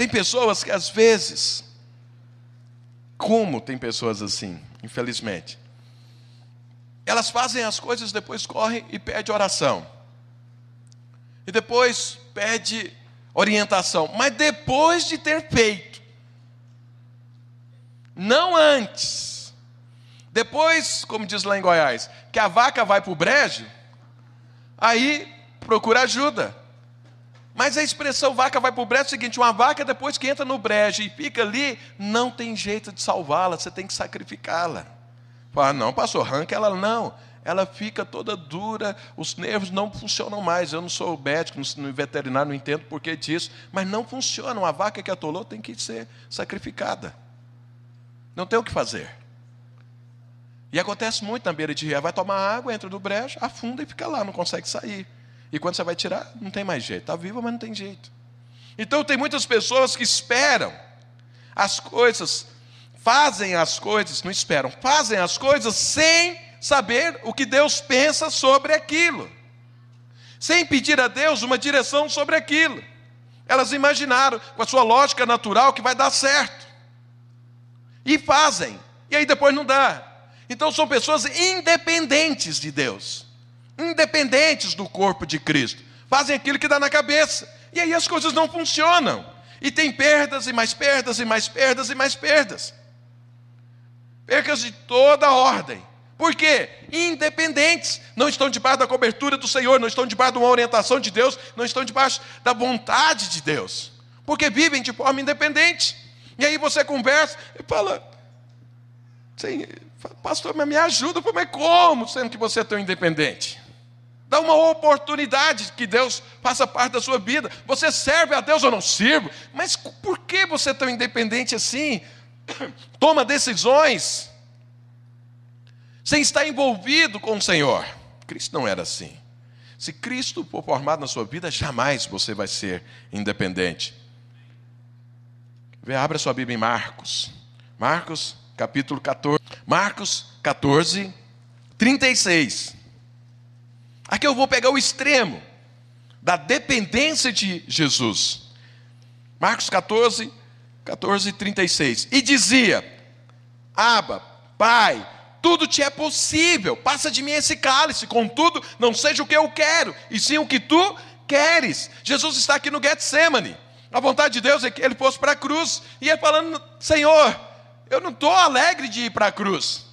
Tem pessoas que às vezes, como tem pessoas assim, infelizmente, elas fazem as coisas, depois correm e pedem oração. E depois pede orientação. Mas depois de ter feito. Não antes. Depois, como diz lá em Goiás, que a vaca vai para o brejo, aí procura ajuda. Mas a expressão vaca vai para o brejo é o seguinte: uma vaca depois que entra no brejo e fica ali, não tem jeito de salvá-la, você tem que sacrificá-la. Fala, não, pastor, arranca ela. Não, ela fica toda dura, os nervos não funcionam mais. Eu não sou médico, no veterinário, não entendo por que disso, mas não funciona. Uma vaca que atolou tem que ser sacrificada. Não tem o que fazer. E acontece muito na beira de rio. Vai tomar água, entra no brejo, afunda e fica lá, não consegue sair. E quando você vai tirar, não tem mais jeito. Está viva, mas não tem jeito. Então tem muitas pessoas que esperam as coisas, fazem as coisas, não esperam, fazem as coisas sem saber o que Deus pensa sobre aquilo. Sem pedir a Deus uma direção sobre aquilo. Elas imaginaram, com a sua lógica natural, que vai dar certo. E fazem. E aí depois não dá. Então são pessoas independentes de Deus. Independentes do corpo de Cristo. Fazem aquilo que dá na cabeça. E aí as coisas não funcionam. E tem perdas e mais perdas e mais perdas e mais perdas. Percas de toda ordem. Por quê? Independentes. Não estão debaixo da cobertura do Senhor. Não estão debaixo de uma orientação de Deus. Não estão debaixo da vontade de Deus. Porque vivem de forma independente. E aí você conversa e fala: pastor, mas me ajuda. Mas como? Sendo que você é tão independente. Dá uma oportunidade que Deus faça parte da sua vida. Você serve a Deus ou não sirvo? Mas por que você é tão independente assim? Toma decisões sem estar envolvido com o Senhor. Cristo não era assim. Se Cristo for formado na sua vida, jamais você vai ser independente. Abra sua Bíblia em Marcos. Marcos, capítulo 14. Marcos 14, 36. Aqui eu vou pegar o extremo da dependência de Jesus. Marcos 14, 36. E dizia: Abba, Pai, tudo te é possível, passa de mim esse cálice, contudo, não seja o que eu quero, e sim o que tu queres. Jesus está aqui no Getsemane. A vontade de Deus é que ele fosse para a cruz. E ele falando: Senhor, eu não estou alegre de ir para a cruz.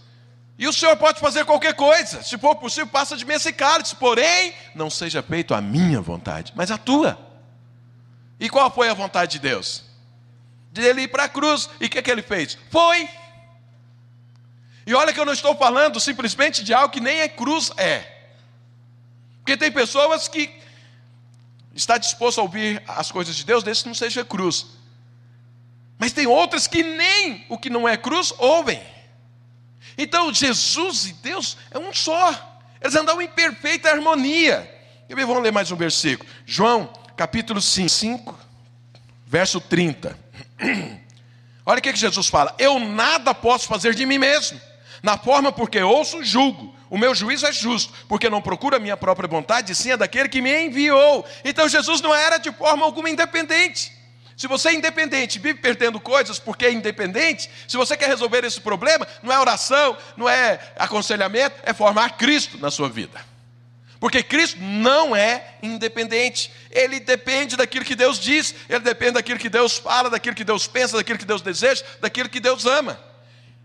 E o Senhor pode fazer qualquer coisa. Se for possível, passa de mim esse cálice. Porém, não seja feito a minha vontade, mas a tua. E qual foi a vontade de Deus? De ele ir para a cruz. E o que ele fez? Foi. E olha que eu não estou falando simplesmente de algo que nem a cruz é. Porque tem pessoas que está disposto a ouvir as coisas de Deus, desde que não seja cruz. Mas tem outras que nem o que não é cruz ouvem. Então Jesus e Deus é um só. Eles andam em perfeita harmonia. E vamos ler mais um versículo. João, capítulo 5, verso 30. Olha o que Jesus fala: eu nada posso fazer de mim mesmo. Na forma porque ouço, julgo. O meu juízo é justo, porque não procuro a minha própria vontade, sim a daquele que me enviou. Então Jesus não era de forma alguma independente. Se você é independente, vive perdendo coisas porque é independente, se você quer resolver esse problema, não é oração, não é aconselhamento, é formar Cristo na sua vida. Porque Cristo não é independente. Ele depende daquilo que Deus diz, ele depende daquilo que Deus fala, daquilo que Deus pensa, daquilo que Deus deseja, daquilo que Deus ama.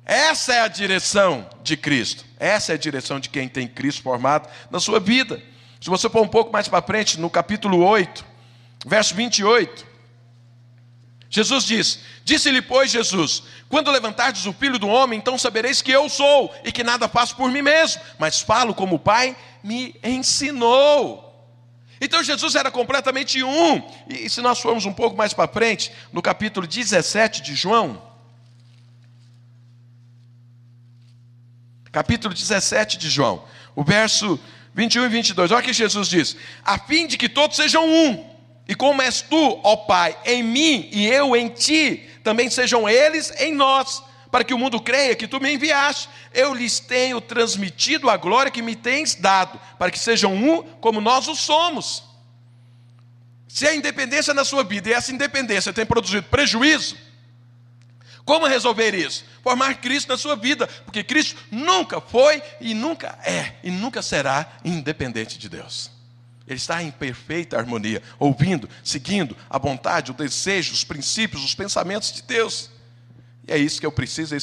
Essa é a direção de Cristo. Essa é a direção de quem tem Cristo formado na sua vida. Se você for um pouco mais para frente, no capítulo 8, verso 28, Jesus diz: disse-lhe, pois, Jesus: quando levantardes o Filho do Homem, então sabereis que eu sou, e que nada faço por mim mesmo, mas falo como o Pai me ensinou. Então Jesus era completamente um. E se nós formos um pouco mais para frente, no capítulo 17 de João, capítulo 17 de João, o verso 21 e 22, olha o que Jesus diz: a fim de que todos sejam um, e como és tu, ó Pai, em mim e eu em ti, também sejam eles em nós, para que o mundo creia que tu me enviaste. Eu lhes tenho transmitido a glória que me tens dado, para que sejam um como nós o somos. Se há independência na sua vida e essa independência tem produzido prejuízo, como resolver isso? Formar Cristo na sua vida, porque Cristo nunca foi e nunca é e nunca será independente de Deus. Ele está em perfeita harmonia, ouvindo, seguindo a vontade, o desejo, os princípios, os pensamentos de Deus. E é isso que eu preciso.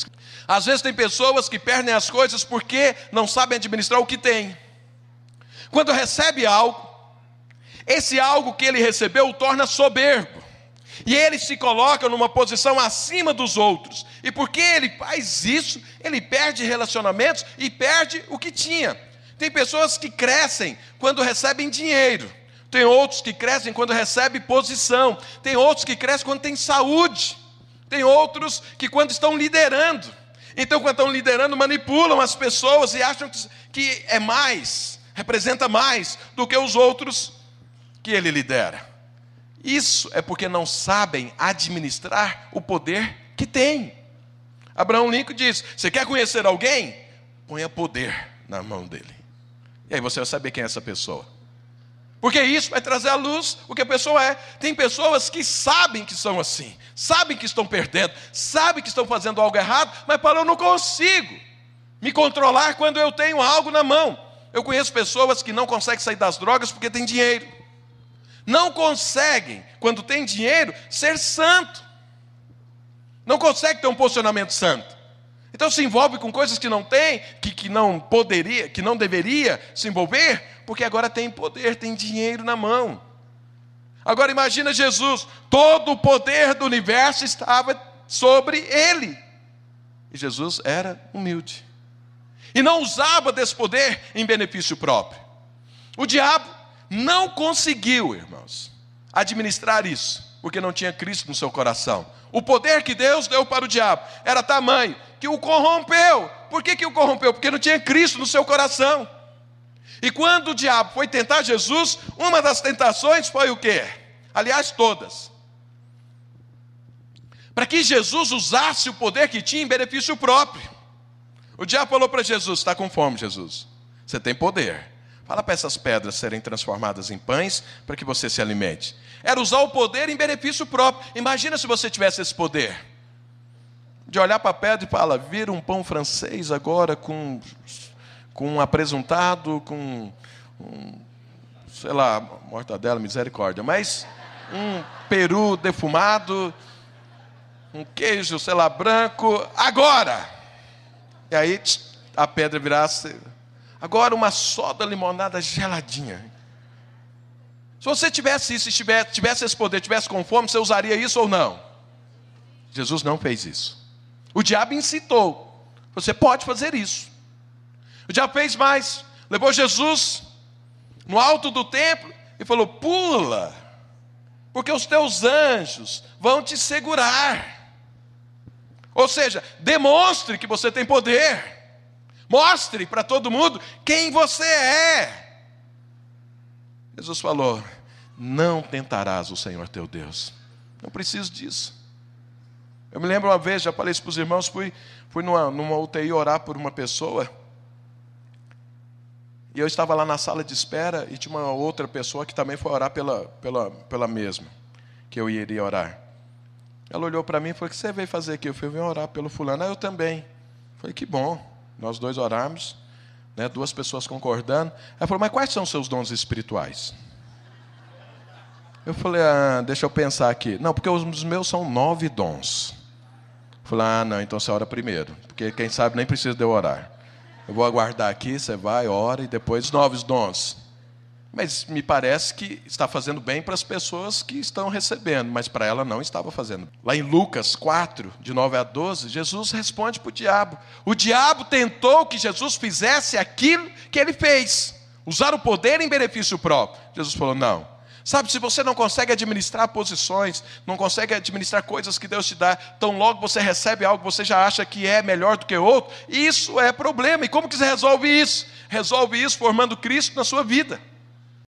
Às vezes tem pessoas que perdem as coisas porque não sabem administrar o que têm. Quando recebe algo, esse algo que ele recebeu o torna soberbo. E ele se coloca numa posição acima dos outros. E porque ele faz isso, ele perde relacionamentos e perde o que tinha. Tem pessoas que crescem quando recebem dinheiro. Tem outros que crescem quando recebem posição. Tem outros que crescem quando têm saúde. Tem outros que quando estão liderando. Então, quando estão liderando, manipulam as pessoas e acham que é mais, representa mais do que os outros que ele lidera. Isso é porque não sabem administrar o poder que tem. Abraão Lincoln diz: você quer conhecer alguém? Ponha poder na mão dele. E aí você vai saber quem é essa pessoa. Porque isso vai trazer à luz o que a pessoa é. Tem pessoas que sabem que são assim, sabem que estão perdendo, sabem que estão fazendo algo errado, mas falam: eu não consigo me controlar quando eu tenho algo na mão. Eu conheço pessoas que não conseguem sair das drogas porque têm dinheiro. Não conseguem, quando tem dinheiro, ser santo. Não consegue ter um posicionamento santo. Então se envolve com coisas que não tem, que não poderia, que não deveria se envolver, porque agora tem poder, tem dinheiro na mão. Agora imagina Jesus, todo o poder do universo estava sobre ele. E Jesus era humilde. E não usava desse poder em benefício próprio. O diabo não conseguiu, irmãos, administrar isso, porque não tinha Cristo no seu coração. O poder que Deus deu para o diabo era tamanho que o corrompeu. Por que o corrompeu? Porque não tinha Cristo no seu coração. E quando o diabo foi tentar Jesus, uma das tentações foi o quê? Aliás, todas. Para que Jesus usasse o poder que tinha em benefício próprio. O diabo falou para Jesus: está com fome, Jesus? Você tem poder. Fala para essas pedras serem transformadas em pães, para que você se alimente. Era usar o poder em benefício próprio. Imagina se você tivesse esse poder. De olhar para a pedra e falar: vira um pão francês agora com um apresuntado, com sei lá, mortadela, misericórdia, mas um peru defumado, um queijo, sei lá, branco, agora. E aí a pedra virasse... Agora uma soda limonada geladinha. Se você tivesse isso, tivesse esse poder, tivesse com fome, você usaria isso ou não? Jesus não fez isso. O diabo incitou: você pode fazer isso. O diabo fez mais. Levou Jesus no alto do templo e falou: pula, porque os teus anjos vão te segurar. Ou seja, demonstre que você tem poder. Mostre para todo mundo quem você é. Jesus falou: não tentarás o Senhor teu Deus. Não preciso disso. Eu me lembro uma vez, já falei isso para os irmãos, fui numa UTI orar por uma pessoa. E eu estava lá na sala de espera e tinha uma outra pessoa que também foi orar pela mesma, que eu iria orar. Ela olhou para mim e falou: o que você veio fazer aqui? Eu falei: eu vim orar pelo fulano. Eu também. Eu falei: que bom. Nós dois oramos, né, duas pessoas concordando. Ela falou: mas quais são os seus dons espirituais? Eu falei: deixa eu pensar aqui. Não, porque os meus são 9 dons. Eu falei: não, então você ora primeiro, porque quem sabe nem precisa de eu orar. Eu vou aguardar aqui, você vai, ora, e depois 9 dons. Mas me parece que está fazendo bem para as pessoas que estão recebendo, mas para ela não estava fazendo. Lá em Lucas 4, de 9 a 12, Jesus responde para o diabo. O diabo tentou que Jesus fizesse aquilo que ele fez, usar o poder em benefício próprio. Jesus falou: não. Sabe, se você não consegue administrar posições, não consegue administrar coisas que Deus te dá, tão logo você recebe algo que você já acha que é melhor do que outro, isso é problema. E como que você resolve isso? Resolve isso formando Cristo na sua vida.